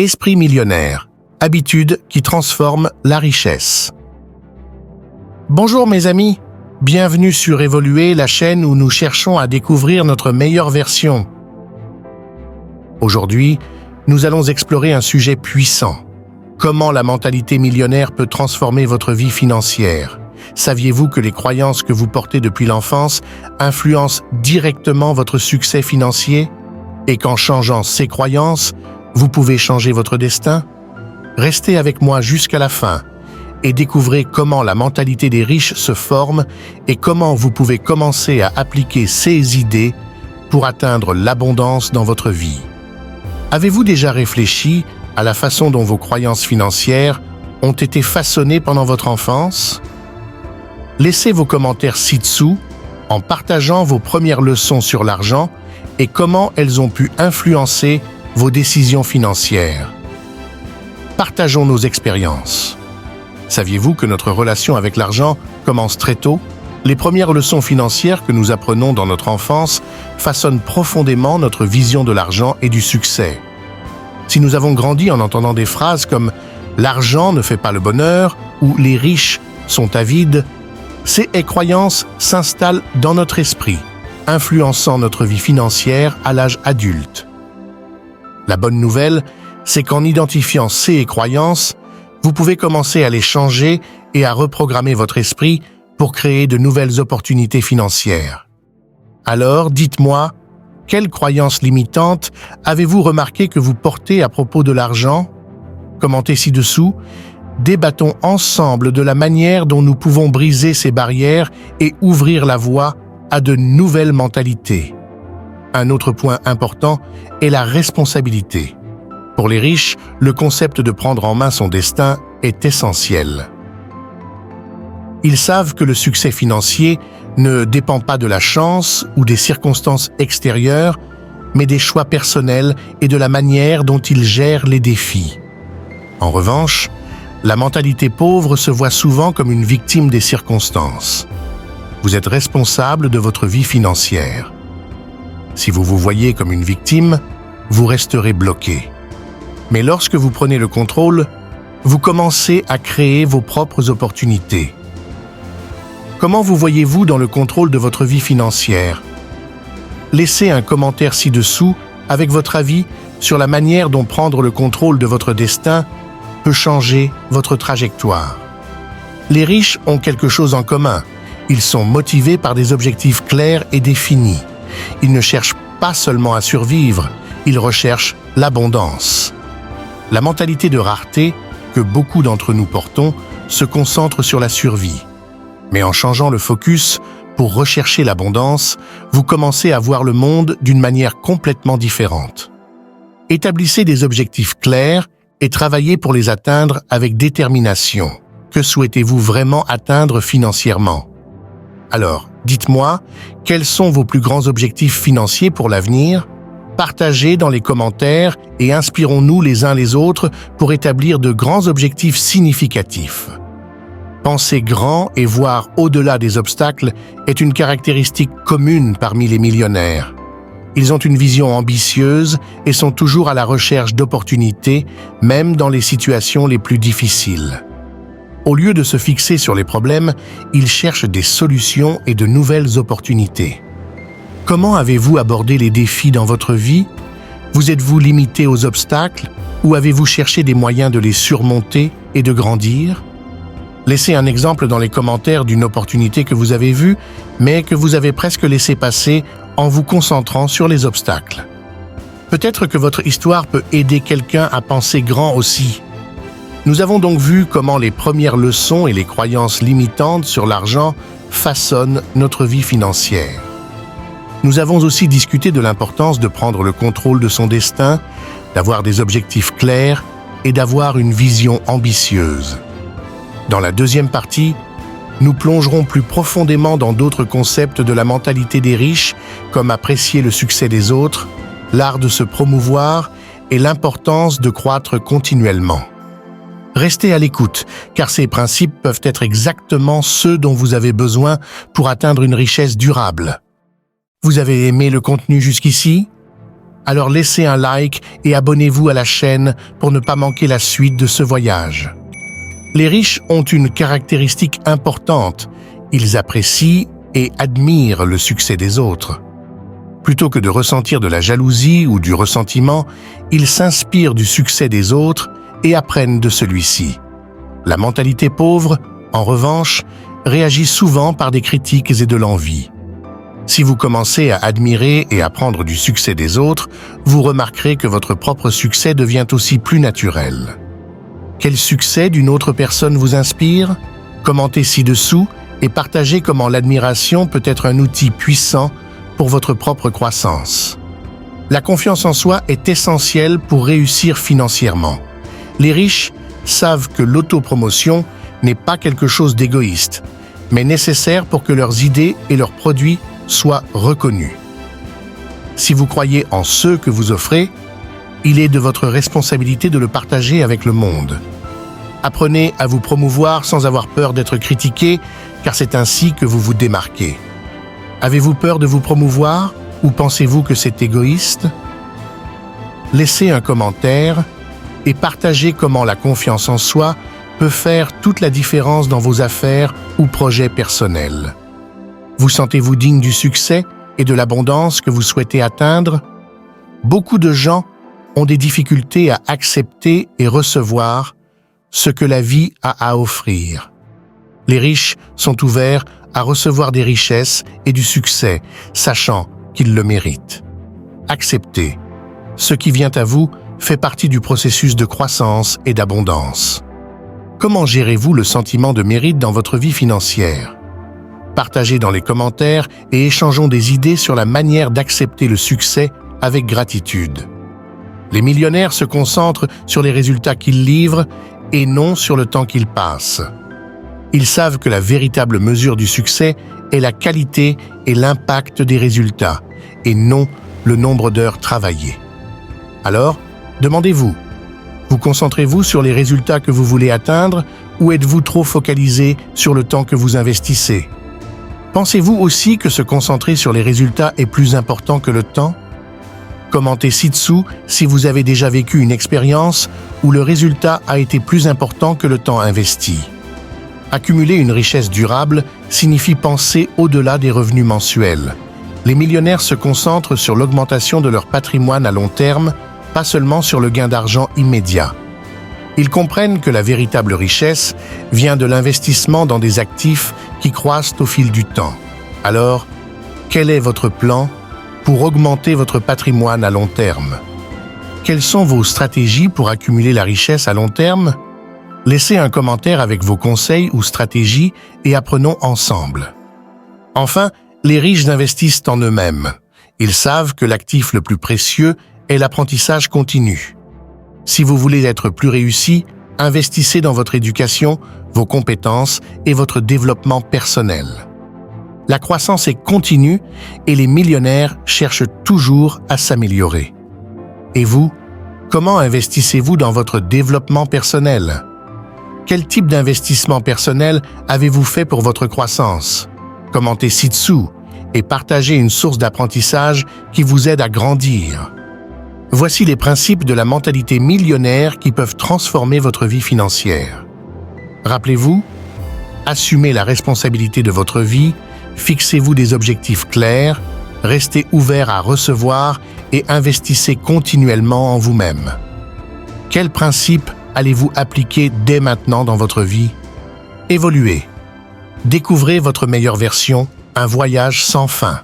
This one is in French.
Esprit millionnaire, habitudes qui transforment la richesse. Bonjour mes amis, bienvenue sur Évoluer, la chaîne où nous cherchons à découvrir notre meilleure version. Aujourd'hui, nous allons explorer un sujet puissant. Comment la mentalité millionnaire peut transformer votre vie financière? Saviez-vous que les croyances que vous portez depuis l'enfance influencent directement votre succès financier? Et qu'en changeant ces croyances, vous pouvez changer votre destin? Restez avec moi jusqu'à la fin et découvrez comment la mentalité des riches se forme et comment vous pouvez commencer à appliquer ces idées pour atteindre l'abondance dans votre vie. Avez-vous déjà réfléchi à la façon dont vos croyances financières ont été façonnées pendant votre enfance? Laissez vos commentaires ci-dessous en partageant vos premières leçons sur l'argent et comment elles ont pu influencer vos décisions financières. Partageons nos expériences. Saviez-vous que notre relation avec l'argent commence très tôt? Les premières leçons financières que nous apprenons dans notre enfance façonnent profondément notre vision de l'argent et du succès. Si nous avons grandi en entendant des phrases comme « l'argent ne fait pas le bonheur » ou « les riches sont avides », ces croyances s'installent dans notre esprit, influençant notre vie financière à l'âge adulte. La bonne nouvelle, c'est qu'en identifiant ces croyances, vous pouvez commencer à les changer et à reprogrammer votre esprit pour créer de nouvelles opportunités financières. Alors, dites-moi, quelles croyances limitantes avez-vous remarqué que vous portez à propos de l'argent? Commentez ci-dessous. Débattons ensemble de la manière dont nous pouvons briser ces barrières et ouvrir la voie à de nouvelles mentalités. Un autre point important est la responsabilité. Pour les riches, le concept de prendre en main son destin est essentiel. Ils savent que le succès financier ne dépend pas de la chance ou des circonstances extérieures, mais des choix personnels et de la manière dont ils gèrent les défis. En revanche, la mentalité pauvre se voit souvent comme une victime des circonstances. Vous êtes responsable de votre vie financière. Si vous vous voyez comme une victime, vous resterez bloqué. Mais lorsque vous prenez le contrôle, vous commencez à créer vos propres opportunités. Comment vous voyez-vous dans le contrôle de votre vie financière? Laissez un commentaire ci-dessous avec votre avis sur la manière dont prendre le contrôle de votre destin peut changer votre trajectoire. Les riches ont quelque chose en commun. Ils sont motivés par des objectifs clairs et définis. Ils ne cherchent pas seulement à survivre, ils recherchent l'abondance. La mentalité de rareté que beaucoup d'entre nous portons se concentre sur la survie. Mais en changeant le focus pour rechercher l'abondance, vous commencez à voir le monde d'une manière complètement différente. Établissez des objectifs clairs et travaillez pour les atteindre avec détermination. Que souhaitez-vous vraiment atteindre financièrement? Alors, dites-moi, quels sont vos plus grands objectifs financiers pour l'avenir? Partagez dans les commentaires et inspirons-nous les uns les autres pour établir de grands objectifs significatifs. Penser grand et voir au-delà des obstacles est une caractéristique commune parmi les millionnaires. Ils ont une vision ambitieuse et sont toujours à la recherche d'opportunités, même dans les situations les plus difficiles. Au lieu de se fixer sur les problèmes, ils cherchent des solutions et de nouvelles opportunités. Comment avez-vous abordé les défis dans votre vie? Vous êtes-vous limité aux obstacles ou avez-vous cherché des moyens de les surmonter et de grandir? Laissez un exemple dans les commentaires d'une opportunité que vous avez vue, mais que vous avez presque laissé passer en vous concentrant sur les obstacles. Peut-être que votre histoire peut aider quelqu'un à penser grand aussi. Nous avons donc vu comment les premières leçons et les croyances limitantes sur l'argent façonnent notre vie financière. Nous avons aussi discuté de l'importance de prendre le contrôle de son destin, d'avoir des objectifs clairs et d'avoir une vision ambitieuse. Dans la deuxième partie, nous plongerons plus profondément dans d'autres concepts de la mentalité des riches, comme apprécier le succès des autres, l'art de se promouvoir et l'importance de croître continuellement. Restez à l'écoute, car ces principes peuvent être exactement ceux dont vous avez besoin pour atteindre une richesse durable. Vous avez aimé le contenu jusqu'ici? Alors laissez un like et abonnez-vous à la chaîne pour ne pas manquer la suite de ce voyage. Les riches ont une caractéristique importante. Ils apprécient et admirent le succès des autres. Plutôt que de ressentir de la jalousie ou du ressentiment, ils s'inspirent du succès des autres et apprennent de celui-ci. La mentalité pauvre, en revanche, réagit souvent par des critiques et de l'envie. Si vous commencez à admirer et apprendre du succès des autres, vous remarquerez que votre propre succès devient aussi plus naturel. Quel succès d'une autre personne vous inspire? Commentez ci-dessous et partagez comment l'admiration peut être un outil puissant pour votre propre croissance. La confiance en soi est essentielle pour réussir financièrement. Les riches savent que l'autopromotion n'est pas quelque chose d'égoïste, mais nécessaire pour que leurs idées et leurs produits soient reconnus. Si vous croyez en ce que vous offrez, il est de votre responsabilité de le partager avec le monde. Apprenez à vous promouvoir sans avoir peur d'être critiqué, car c'est ainsi que vous vous démarquez. Avez-vous peur de vous promouvoir ou pensez-vous que c'est égoïste? Laissez un commentaire et partagez comment la confiance en soi peut faire toute la différence dans vos affaires ou projets personnels. Vous sentez-vous digne du succès et de l'abondance que vous souhaitez atteindre? Beaucoup de gens ont des difficultés à accepter et recevoir ce que la vie a à offrir. Les riches sont ouverts à recevoir des richesses et du succès, sachant qu'ils le méritent. Acceptez. Ce qui vient à vous fait partie du processus de croissance et d'abondance. Comment gérez-vous le sentiment de mérite dans votre vie financière? Partagez dans les commentaires et échangeons des idées sur la manière d'accepter le succès avec gratitude. Les millionnaires se concentrent sur les résultats qu'ils livrent et non sur le temps qu'ils passent. Ils savent que la véritable mesure du succès est la qualité et l'impact des résultats, et non le nombre d'heures travaillées. Alors, demandez-vous, vous concentrez-vous sur les résultats que vous voulez atteindre ou êtes-vous trop focalisé sur le temps que vous investissez? Pensez-vous aussi que se concentrer sur les résultats est plus important que le temps? Commentez ci-dessous si vous avez déjà vécu une expérience où le résultat a été plus important que le temps investi. Accumuler une richesse durable signifie penser au-delà des revenus mensuels. Les millionnaires se concentrent sur l'augmentation de leur patrimoine à long terme, pas seulement sur le gain d'argent immédiat. Ils comprennent que la véritable richesse vient de l'investissement dans des actifs qui croissent au fil du temps. Alors, quel est votre plan pour augmenter votre patrimoine à long terme? Quelles sont vos stratégies pour accumuler la richesse à long terme? Laissez un commentaire avec vos conseils ou stratégies et apprenons ensemble. Enfin, les riches investissent en eux-mêmes. Ils savent que l'actif le plus précieux est l'apprentissage continu. Si vous voulez être plus réussi, investissez dans votre éducation, vos compétences et votre développement personnel. La croissance est continue et les millionnaires cherchent toujours à s'améliorer. Et vous, comment investissez-vous dans votre développement personnel? Quel type d'investissement personnel avez-vous fait pour votre croissance? Commentez ci-dessous et partagez une source d'apprentissage qui vous aide à grandir. Voici les principes de la mentalité millionnaire qui peuvent transformer votre vie financière. Rappelez-vous, assumez la responsabilité de votre vie, fixez-vous des objectifs clairs, restez ouvert à recevoir et investissez continuellement en vous-même. Quels principes allez-vous appliquer dès maintenant dans votre vie? Évoluez. Découvrez votre meilleure version, un voyage sans fin.